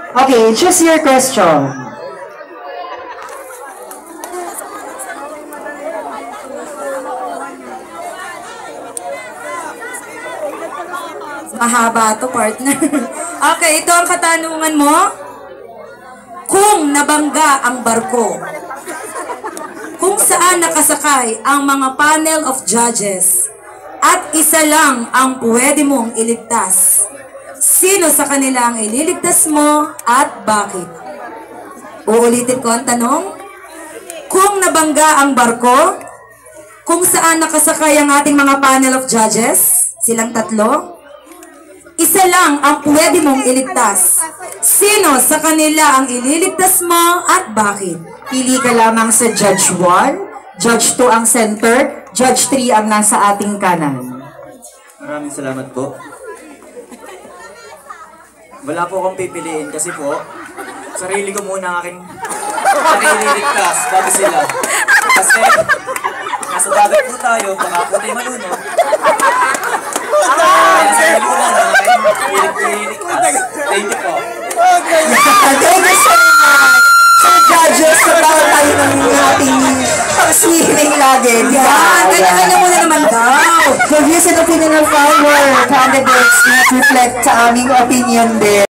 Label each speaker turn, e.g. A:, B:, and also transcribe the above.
A: Okay, choose your question.
B: Mahaba to, partner. Okay, ito ang katanungan mo. Kung nabangga ang barko, kung saan nakasakay ang mga panel of judges, at isa lang ang pwede mong iligtas, sino sa kanila ang ililigtas mo at bakit? Uulitin ko ang tanong. Kung nabangga ang barko, kung saan nakasakay ang ating mga panel of judges, silang tatlo, isa lang ang pwede mong iligtas. Sino sa kanila ang ililigtas mo at bakit?
A: Pili ka lamang sa Judge 1, Judge 2 ang center, Judge 3 ang nasa ating kanan.
C: Maraming salamat po. Wala po akong pipiliin kasi po, sarili ko muna aking ililigtas bago sila. Kasi nasa dagat po tayo, baka po tayo malunod. Kaya sarili ko muna aking ililigtas. Thank you po.
A: Thank you so much! So judges, natawa tayo ng ating pang-swimming lagi.
B: Yan, kanya-kanya mo na naman daw.
A: The views and opinion of our candidates not reflect sa aming opinion din.